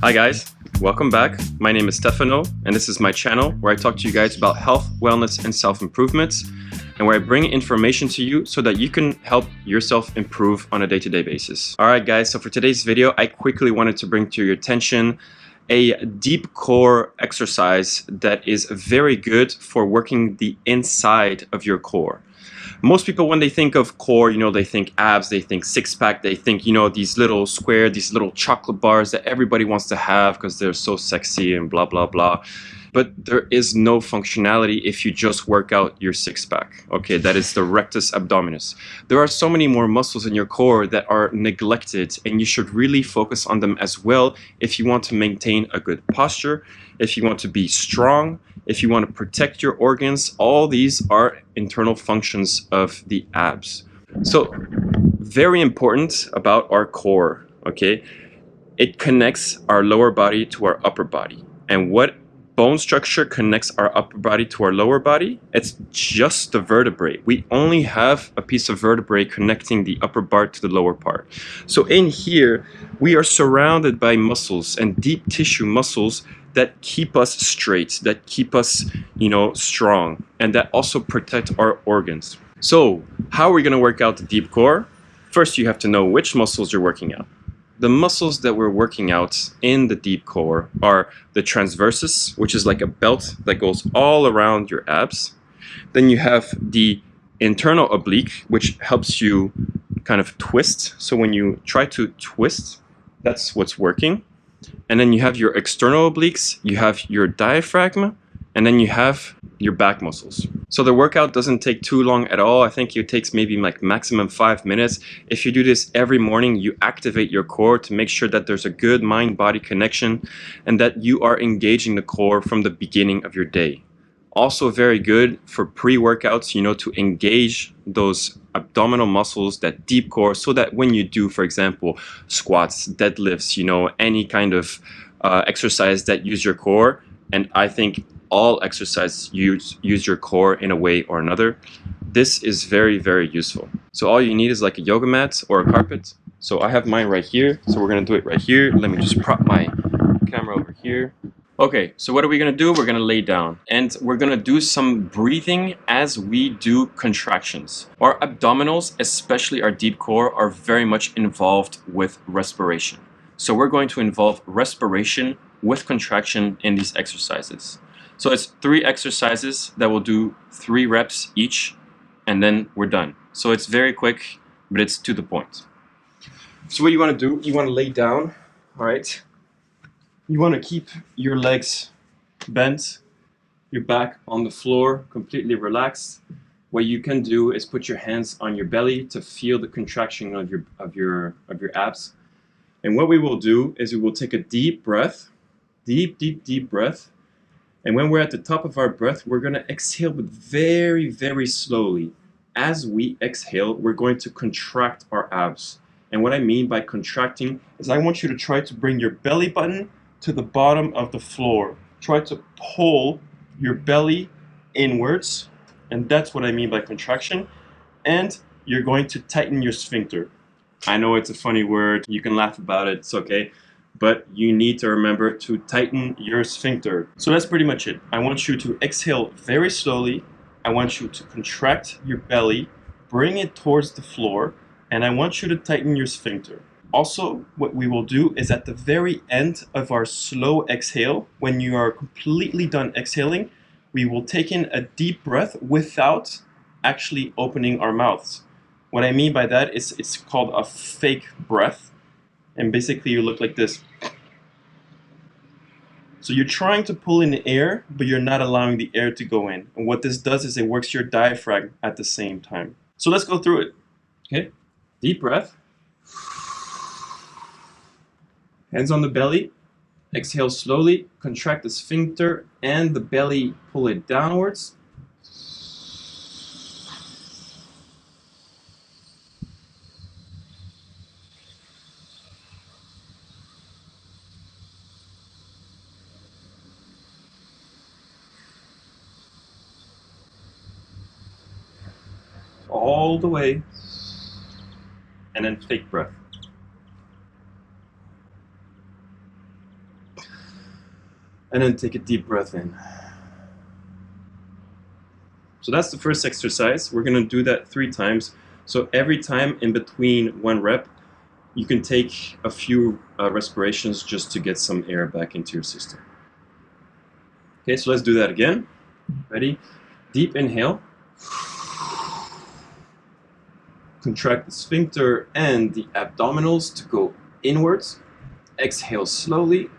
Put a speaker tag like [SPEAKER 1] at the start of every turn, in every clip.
[SPEAKER 1] Hi guys, welcome back. My name is Stefano, and this is my channel where I talk to you guys about health, wellness, and self-improvement, and where I bring information to you so that you can help yourself improve on a day-to-day basis. Alright guys, so for today's video, I quickly wanted to bring to your attention a deep core exercise that is very good for working the inside of your core. Most people, when they think of core, they think abs, they think six-pack, they think, these little square, these little chocolate bars that everybody wants to have because they're so sexy and blah, blah, blah. But there is no functionality if you just work out your six-pack. Okay, that is the rectus abdominis. There are so many more muscles in your core that are neglected, and you should really focus on them as well if you want to maintain a good posture, if you want to be strong, if you want to protect your organs. All these are internal functions of the abs. So, very important about our core, okay? It connects our lower body to our upper body. And what bone structure connects our upper body to our lower body? It's just the vertebrae. We only have a piece of vertebrae connecting the upper part to the lower part. So in here, we are surrounded by muscles and deep tissue muscles that keep us straight, that keep us, strong, and that also protect our organs. So how are we going to work out the deep core? First, you have to know which muscles you're working out. The muscles that we're working out in the deep core are the transversus, which is like a belt that goes all around your abs. Then you have the internal oblique, which helps you kind of twist. So when you try to twist, that's what's working. And then you have your external obliques, you have your diaphragm, and then you have your back muscles. So the workout doesn't take too long at all. I think it takes maybe like maximum 5 minutes. If you do this every morning, you activate your core to make sure that there's a good mind-body connection and that you are engaging the core from the beginning of your day. Also very good for pre-workouts, to engage those abdominal muscles, that deep core, so that when you do, for example, squats, deadlifts, any kind of exercise that use your core, and I think all exercises use your core in a way or another, this is very, very useful. So all you need is like a yoga mat or a carpet. So I have mine right here, so we're gonna do it right here. Let me just prop my camera over here. Okay, so what are we gonna do? We're gonna lay down and we're gonna do some breathing as we do contractions. Our abdominals, especially our deep core, are very much involved with respiration. So we're going to involve respiration with contraction in these exercises. So it's 3 exercises that will do 3 reps each, and then we're done. So it's very quick, but it's to the point. So what you want to do, you want to lay down, all right? You want to keep your legs bent, your back on the floor, completely relaxed. What you can do is put your hands on your belly to feel the contraction of your abs. And what we will do is we will take a deep breath, deep breath. And when we're at the top of our breath, we're going to exhale, but very, very slowly. As we exhale, we're going to contract our abs. And what I mean by contracting is I want you to try to bring your belly button to the bottom of the floor. Try to pull your belly inwards. And that's what I mean by contraction. And you're going to tighten your sphincter. I know it's a funny word. You can laugh about it. It's okay. But you need to remember to tighten your sphincter. So that's pretty much it. I want you to exhale very slowly. I want you to contract your belly, bring it towards the floor, and I want you to tighten your sphincter. Also, what we will do is at the very end of our slow exhale, when you are completely done exhaling, we will take in a deep breath without actually opening our mouths. What I mean by that is it's called a fake breath. And basically you look like this. So you're trying to pull in the air, but you're not allowing the air to go in. And what this does is it works your diaphragm at the same time. So let's go through it. Okay, deep breath. Hands on the belly. Exhale slowly, contract the sphincter and the belly, pull it downwards. All the way, and then fake breath. And then take a deep breath in. So that's the first exercise. We're gonna do that 3 times. So every time in between one rep, you can take a few respirations just to get some air back into your system. Okay, so let's do that again. Ready? Deep inhale. Contract the sphincter and the abdominals to go inwards. Exhale slowly.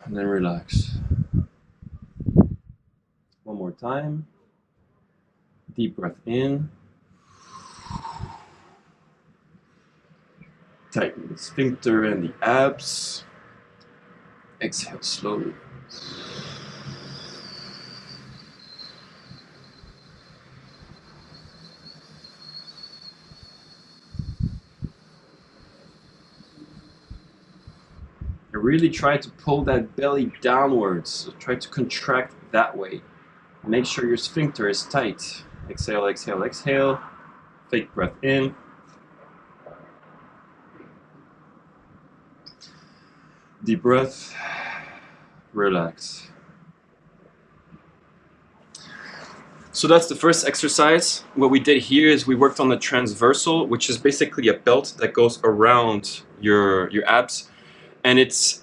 [SPEAKER 1] And then relax. One more time. Deep breath in. Tighten the sphincter and the abs. Exhale slowly. And really try to pull that belly downwards. So try to contract that way. Make sure your sphincter is tight. Exhale, exhale, exhale. Fake breath in. Deep breath. Relax. So that's the first exercise. What we did here is we worked on the transversal, which is basically a belt that goes around your abs. And it's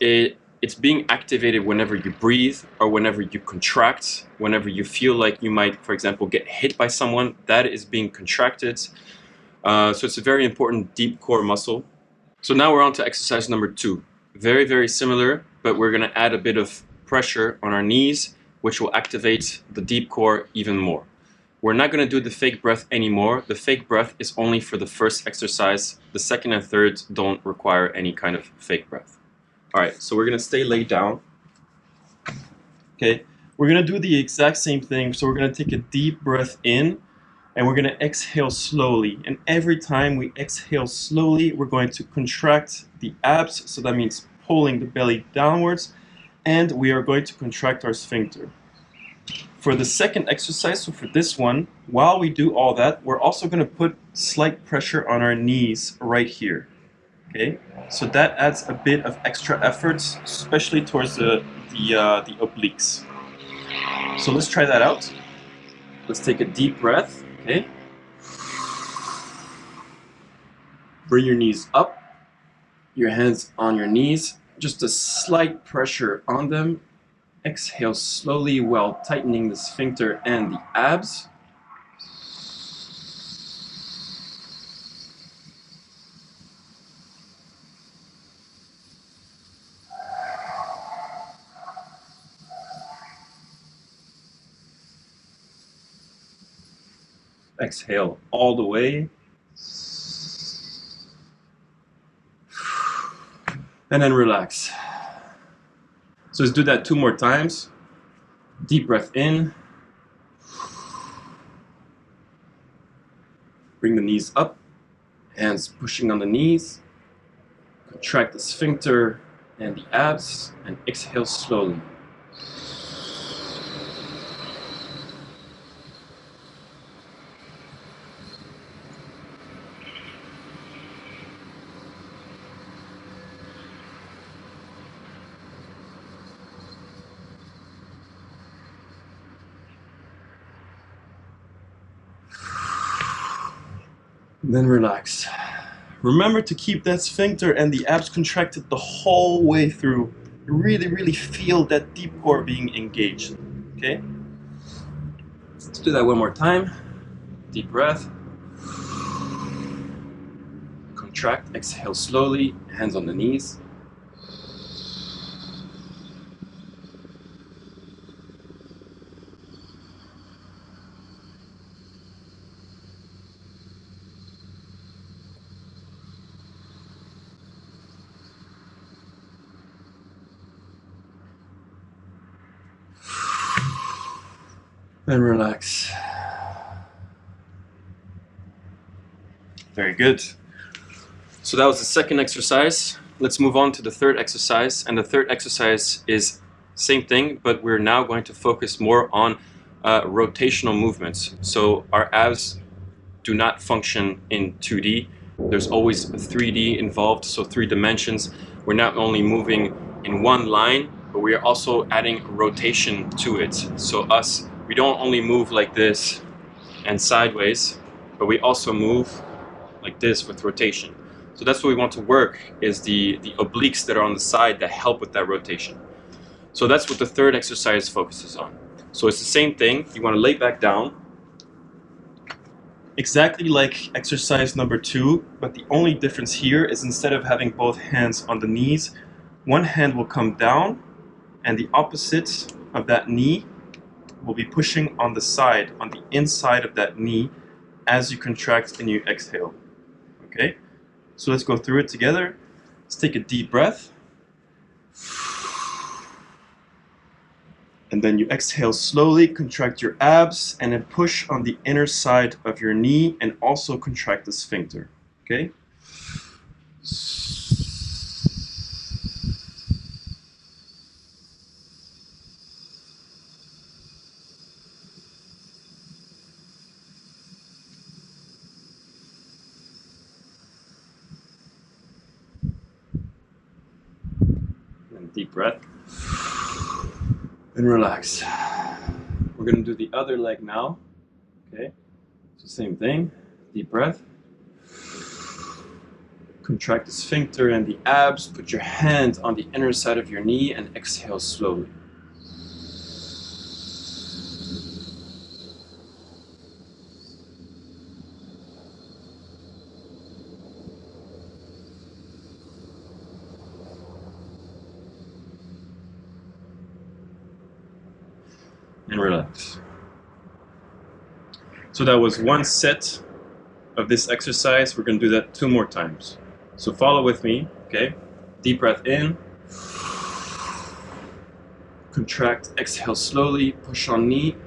[SPEAKER 1] being activated whenever you breathe or whenever you contract, whenever you feel like you might, for example, get hit by someone, that is being contracted. So it's a very important deep core muscle. So now we're on to exercise number 2. Very, very similar, but we're gonna add a bit of pressure on our knees, which will activate the deep core even more. We're not gonna do the fake breath anymore. The fake breath is only for the first exercise. The second and third don't require any kind of fake breath. All right, so we're gonna stay laid down. Okay, we're gonna do the exact same thing. So we're gonna take a deep breath in and we're gonna exhale slowly. And every time we exhale slowly, we're going to contract the abs. So that means pulling the belly downwards, and we are going to contract our sphincter. For the second exercise, so for this one, while we do all that, we're also gonna put slight pressure on our knees right here. Okay, so that adds a bit of extra effort, especially towards the obliques. So let's try that out. Let's take a deep breath. Okay, bring your knees up, your hands on your knees, just a slight pressure on them. Exhale slowly while tightening the sphincter and the abs. Exhale all the way. And then relax. So let's do that 2 more times. Deep breath in. Bring the knees up, hands pushing on the knees. Contract the sphincter and the abs, and exhale slowly. Then relax. Remember to keep that sphincter and the abs contracted the whole way through. Really, really feel that deep core being engaged. Okay? Let's do that one more time. Deep breath. Contract, exhale slowly, hands on the knees. And relax. Very good. So that was the second exercise. Let's move on to the third exercise. And the third exercise is same thing, but we're now going to focus more on rotational movements. So our abs do not function in 2D. There's always 3D involved, so 3 dimensions. We're not only moving in one line, but we are also adding rotation to it. So we don't only move like this and sideways, but we also move like this with rotation. So that's what we want to work, is the obliques that are on the side that help with that rotation. So that's what the third exercise focuses on. So it's the same thing. You want to lay back down, exactly like exercise number 2, but the only difference here is instead of having both hands on the knees, one hand will come down and the opposite of that knee will be pushing on the side, on the inside of that knee as you contract and you exhale. Okay? So let's go through it together. Let's take a deep breath. And then you exhale slowly, contract your abs, and then push on the inner side of your knee and also contract the sphincter. Okay? And deep breath. And relax. We're going to do the other leg now. Okay? So same thing. Deep breath. Contract the sphincter and the abs. Put your hand on the inner side of your knee and exhale slowly. And relax. So that was one set of this exercise. We're going to do that 2 more times. So follow with me, okay? Deep breath in. Contract, exhale slowly, push on knee.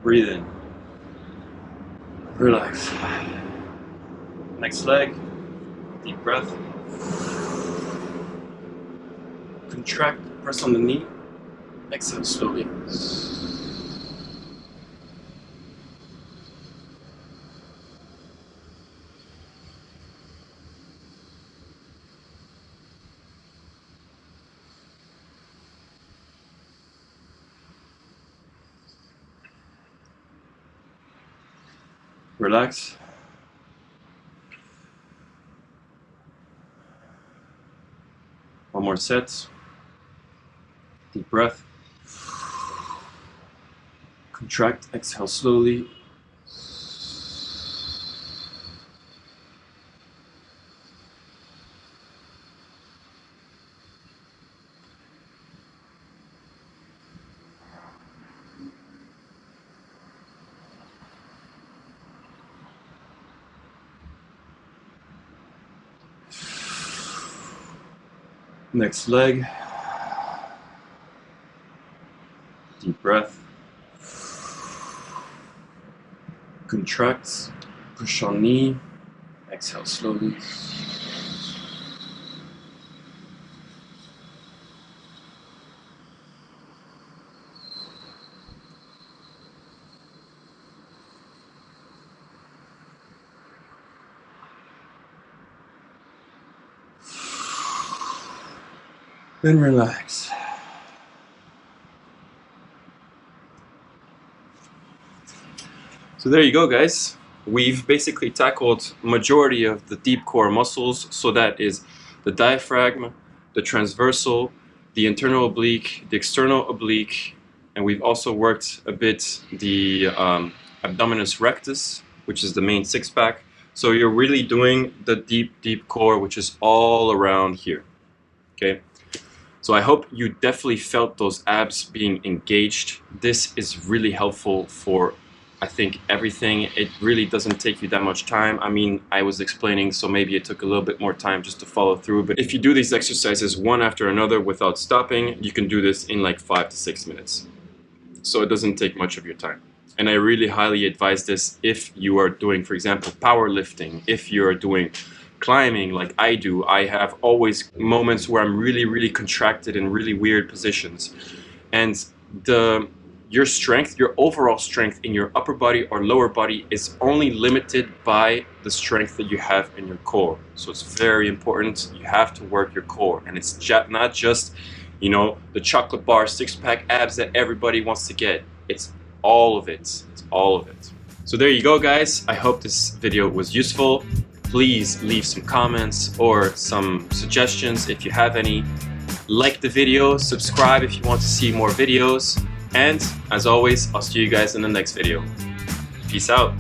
[SPEAKER 1] Breathe in. Relax. Next leg. Deep breath. Contract, press on the knee. Exhale slowly. Relax. One more set. Deep breath. Contract, exhale slowly. Next leg. Deep breath. Contract, push on knee, exhale slowly. Then relax. So there you go, guys. We've basically tackled majority of the deep core muscles. So that is the diaphragm, the transversal, the internal oblique, the external oblique, and we've also worked a bit the abdominis rectus, which is the main six-pack. So you're really doing the deep core, which is all around here. Okay. So I hope you definitely felt those abs being engaged. This is really helpful for, I think, everything. It really doesn't take you that much time. I mean, I was explaining, so maybe it took a little bit more time just to follow through. But if you do these exercises one after another without stopping, you can do this in like 5 to 6 minutes. So it doesn't take much of your time. And I really highly advise this if you are doing, for example, powerlifting, if you're doing climbing like I do. I have always moments where I'm really contracted in really weird positions. And your strength, your overall strength in your upper body or lower body is only limited by the strength that you have in your core. So it's very important. You have to work your core. And it's not just, you know, the chocolate bar six-pack abs that everybody wants to get. It's all of it. It's all of it. So there you go, guys. I hope this video was useful. Please leave some comments or some suggestions if you have any. Like the video, subscribe if you want to see more videos. And as always, I'll see you guys in the next video. Peace out.